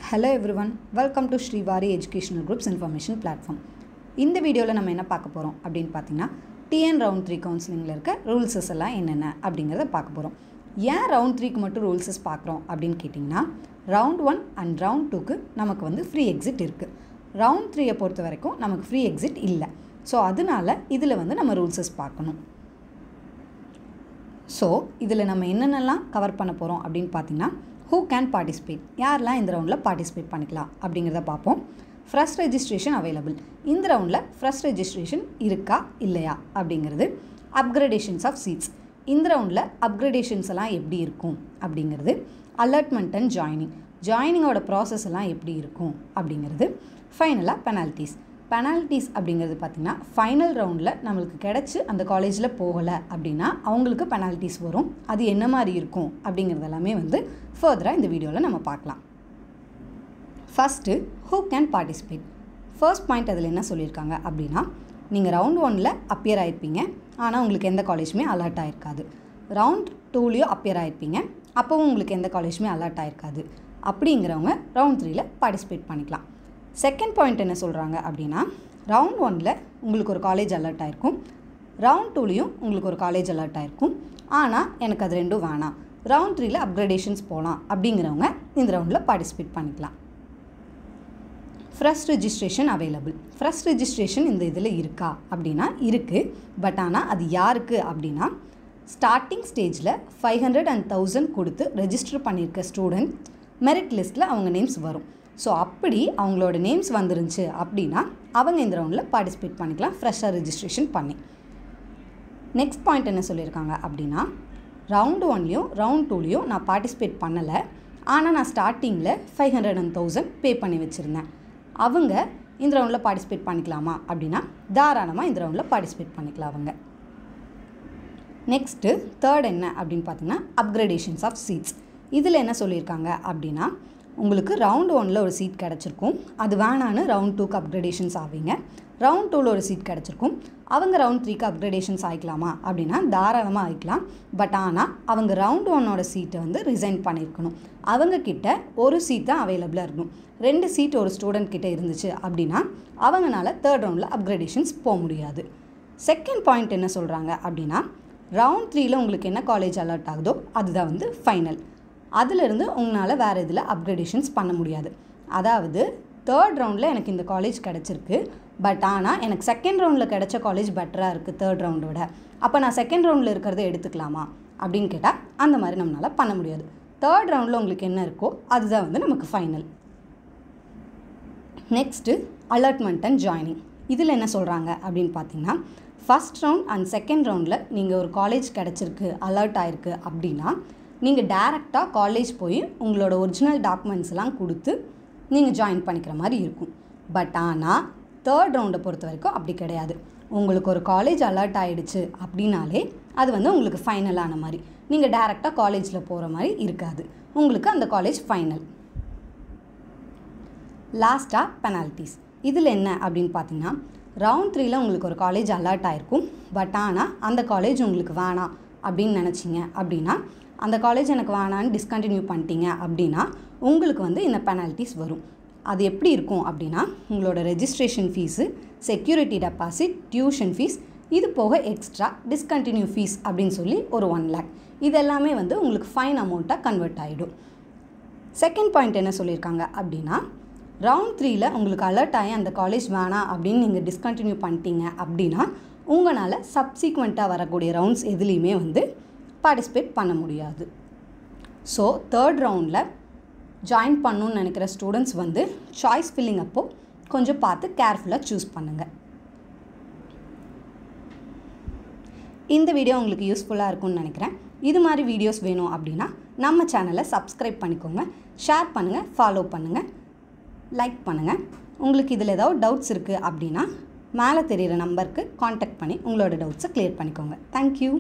Hello everyone, welcome to Srivari Educational Group's Information Platform. இந்த வீடியோவில் நம்ம என்ன பார்க்க போகிறோம் அப்படின்னு பார்த்தீங்கன்னா TN ரவுண்ட் 3 கவுன்சிலிங்கில் இருக்க ரூல்ஸஸ் எல்லாம் என்னென்ன அப்படிங்கிறத பார்க்க போகிறோம். ஏன் ரவுண்ட் 3க்கு மட்டும் ரூல்ஸஸ் பார்க்குறோம் அப்படின்னு கேட்டிங்கன்னா ரவுண்ட் 1 அண்ட் ரவுண்ட் 2க்கு நமக்கு வந்து ஃப்ரீ எக்ஸிட் இருக்குது. ரவுண்ட் 3யை பொறுத்த வரைக்கும் நமக்கு ஃப்ரீ எக்ஸிட் இல்லை. ஸோ அதனால இதில் வந்து நம்ம ரூல்ஸஸ் பார்க்கணும். ஸோ இதில் நம்ம என்னென்னலாம் கவர் பண்ண போகிறோம் அப்படின்னு பார்த்தீங்கன்னா who can participate, யாரெல்லாம் இந்த ரவுண்டில் பார்ட்டிசிபேட் பண்ணிக்கலாம் அப்படிங்கிறத பார்ப்போம். ஃப்ரெஷ் ரெஜிஸ்ட்ரேஷன் அவைலபிள், இந்த ரவுண்டில் ஃப்ரெஷ் ரெஜிஸ்ட்ரேஷன் இருக்கா இல்லையா அப்படிங்கிறது. அப்கிரேடேஷன்ஸ் ஆஃப் சீட்ஸ், இந்த ரவுண்டில் அப்கிரேடேஷன்ஸ் எல்லாம் எப்படி இருக்கும் அப்படிங்கிறது. அலர்ட்மெண்ட் அண்ட் ஜாயினிங்கோட ப்ராசஸ் எல்லாம் எப்படி இருக்கும் அப்படிங்கிறது. ஃபைனலாக பெனால்ட்டிஸ் அப்படிங்கிறது பார்த்திங்கன்னா ஃபைனல் ரவுண்டில் நம்மளுக்கு கிடச்சி அந்த காலேஜில் போகலை அப்படின்னா அவங்களுக்கு பெனால்ட்டிஸ் வரும். அது என்ன மாதிரி இருக்கும் அப்படிங்கிறது எல்லாமே வந்து ஃபர்தராக இந்த வீடியோவில் நம்ம பார்க்கலாம். First who can participate. First point அதில் என்ன சொல்லியிருக்காங்க அப்படின்னா நீங்கள் ரவுண்ட் 1ல் அப்பியர் ஆகிருப்பீங்க, ஆனால் உங்களுக்கு எந்த காலேஜுமே அலர்ட் ஆகிருக்காது. ரவுண்ட் 2லேயும் அப்பியர் ஆகிருப்பீங்க, அப்போவும் உங்களுக்கு எந்த காலேஜுமே அலர்ட் ஆகிருக்காது. அப்படிங்கிறவங்க ரவுண்ட் 3ல் பார்ட்டிசிபேட் பண்ணிக்கலாம். செகண்ட் பாயிண்ட் என்ன சொல்கிறாங்க அப்படின்னா ரவுண்ட் 1ல் உங்களுக்கு ஒரு காலேஜ் அலர்ட் ஆகிருக்கும், ரவுண்ட் 2லேயும் உங்களுக்கு ஒரு காலேஜ் அலர்ட் ஆகிருக்கும், ஆனால் எனக்கு அது ரெண்டும் வேணாம், ரவுண்ட் 3ல் அப்கிரேடேஷன்ஸ் போகலாம் அப்படிங்கிறவங்க இந்த ரவுண்டில் பார்ட்டிசிபேட் பண்ணிக்கலாம். Fresh registration available, fresh registration இந்த இதில் இருக்கா அப்படின்னா இருக்குது. பட் ஆனால் அது யாருக்கு அப்படின்னா ஸ்டார்டிங் ஸ்டேஜில் 500 and 1000 கொடுத்து ரெஜிஸ்டர் பண்ணியிருக்க ஸ்டூடெண்ட் மெரிட் லிஸ்ட்டில் அவங்க நேம்ஸ் வரும். ஸோ அப்படி அவங்களோட நேம்ஸ் வந்துருந்துச்சு அப்படின்னா அவங்க இந்த ரவுண்டில் பார்ட்டிசிபேட் பண்ணிக்கலாம் ஃப்ரெஷ்ஷாக ரெஜிஸ்ட்ரேஷன் பண்ணி. நெக்ஸ்ட் பாயிண்ட் என்ன சொல்லியிருக்காங்க அப்படின்னா ரவுண்ட் 1லேயும் ரவுண்ட் 2லேயும் நான் பார்ட்டிசிபேட் பண்ணலை, ஆனால் நான் ஸ்டார்டிங்கில் 500 and 1000 பே பண்ணி வச்சுருந்தேன். அவங்க இந்த ரவுண்டில் பார்ட்டிசிபேட் பண்ணிக்கலாமா அப்படின்னா தாராளமாக இந்த ரவுண்டில் பார்ட்டிசிபேட் பண்ணிக்கலாம் அவங்க. நெக்ஸ்ட்டு தேர்ட் என்ன அப்படின்னு பார்த்தீங்கன்னா அப்கிரேடேஷன்ஸ் ஆஃப் சீட்ஸ். இதில் என்ன சொல்லியிருக்காங்க அப்படின்னா உங்களுக்கு ரவுண்ட் 1ல் ஒரு சீட் கிடச்சிருக்கும், அது வேணான்னு ரவுண்ட் 2க்கு அப்கிரேடேஷன்ஸ் ஆவீங்க. ரவுண்ட் 2ல் ஒரு சீட் கிடச்சிருக்கும், அவங்க ரவுண்ட் 3க்கு அப்கிரேடேஷன்ஸ் ஆகிக்கலாமா அப்படின்னா தாராளமாக ஆகிக்கலாம். பட் ஆனால் அவங்க ரவுண்ட் 1ஓட சீட்டை வந்து ரிசைன் பண்ணியிருக்கணும். அவங்கக்கிட்ட ஒரு சீட் தான் அவைலபிளாக இருக்கணும். 2 சீட் ஒரு ஸ்டூடெண்ட் கிட்டே இருந்துச்சு அப்படின்னா அவங்களால தேர்ட் ரவுண்டில் அப்கிரேடேஷன்ஸ் போக முடியாது. செகண்ட் பாயிண்ட் என்ன சொல்கிறாங்க அப்படின்னா ரவுண்ட் 3ல் உங்களுக்கு என்ன காலேஜ் அலர்ட் ஆகுதோ அதுதான் வந்து ஃபைனல். அதிலிருந்து உங்களால் வேறு இதில் அப்கிரேடேஷன்ஸ் பண்ண முடியாது. அதாவது தேர்ட் ரவுண்டில் எனக்கு இந்த காலேஜ் கிடச்சிருக்கு, பட் ஆனால் எனக்கு செகண்ட் ரவுண்டில் கிடச்ச காலேஜ் பெட்டராக இருக்குது தேர்ட் ரவுண்டோட, அப்போ நான் செகண்ட் ரவுண்டில் இருக்கிறத எடுத்துக்கலாமா அப்படின்னு கேட்டால் அந்த மாதிரி நம்மளால் பண்ண முடியாது. தேர்ட் ரவுண்டில் உங்களுக்கு என்ன இருக்கோ அதுதான் வந்து நமக்கு final. Next allotment and joining. இதில் என்ன சொல்கிறாங்க அப்படின்னு பார்த்தீங்கன்னா ஃபஸ்ட் ரவுண்ட் அண்ட் செகண்ட் ரவுண்டில் நீங்கள் ஒரு காலேஜ் கிடச்சிருக்கு அலர்ட் ஆகிருக்கு அப்படின்னா நீங்கள் டைரெக்டாக காலேஜ் போய் உங்களோட ஒரிஜினல் டாக்குமெண்ட்ஸ் எல்லாம் கொடுத்து நீங்கள் ஜாயின் பண்ணிக்கிற மாதிரி இருக்கும். பட் ஆனால் தேர்ட் ரவுண்டை பொறுத்த வரைக்கும் அப்படி கிடையாது. உங்களுக்கு ஒரு காலேஜ் அலர்ட் ஆகிடுச்சு அப்படின்னாலே அது வந்து உங்களுக்கு ஃபைனலான மாதிரி, நீங்கள் டைரெக்டாக காலேஜில் போகிற மாதிரி இருக்காது, உங்களுக்கு அந்த காலேஜ் ஃபைனல். லாஸ்ட்டாக பெனால்ட்டிஸ். இதில் என்ன அப்படின்னு பார்த்தீங்கன்னா ரவுண்ட் 3ல் உங்களுக்கு ஒரு காலேஜ் அலர்ட் ஆகிருக்கும், பட் ஆனால் அந்த காலேஜ் உங்களுக்கு வேணாம் அப்படின்னு நினச்சிங்க அப்படின்னா அந்த காலேஜ் எனக்கு வேணான்னு டிஸ்கண்டினியூ பண்ணிட்டீங்க அப்படின்னா உங்களுக்கு வந்து இந்த பெனால்ட்டிஸ் வரும். அது எப்படி இருக்கும் அப்படின்னா உங்களோட registration fees, security deposit, tuition fees, இது போக எக்ஸ்ட்ரா டிஸ்கண்டினியூ ஃபீஸ் அப்படின்னு சொல்லி ஒரு 1 lakh இதெல்லாமே வந்து உங்களுக்கு ஃபைன் அமௌண்ட்டாக கன்வெர்ட் ஆகிடும். செகண்ட் பாயிண்ட் என்ன சொல்லியிருக்காங்க அப்படின்னா ரவுண்ட் 3ல் உங்களுக்கு அலர்ட் ஆகி அந்த காலேஜ் வேணாம் அப்படின்னு நீங்கள் டிஸ்கண்டினியூ பண்ணிட்டீங்க அப்படின்னா உங்களால் சப்சீக்வெண்ட்டாக வரக்கூடிய ரவுண்ட்ஸ் எதுலேயுமே வந்து பார்ட்டிசிபேட் பண்ண முடியாது. ஸோ தேர்ட் ரவுண்டில் ஜாயின் பண்ணணுன்னு நினைக்கிற ஸ்டூடெண்ட்ஸ் வந்து சாய்ஸ் ஃபில்லிங் அப்போது கொஞ்சம் பார்த்து கேர்ஃபுல்லாக சூஸ் பண்ணுங்கள். இந்த வீடியோ உங்களுக்கு யூஸ்ஃபுல்லாக இருக்கும்னு நினைக்கிறேன். இது மாதிரி வீடியோஸ் வேணும் அப்படின்னா நம்ம சேனலை சப்ஸ்கிரைப் பண்ணிக்கோங்க, ஷேர் பண்ணுங்கள், ஃபாலோ பண்ணுங்கள், லைக் பண்ணுங்கள். உங்களுக்கு இதில் ஏதாவது டவுட்ஸ் இருக்குது அப்படின்னா மேலே தெரிகிற நம்பருக்கு காண்டாக்ட் பண்ணி உங்களோட டவுட்ஸை கிளியர் பண்ணிக்கோங்க. தேங்க்யூ.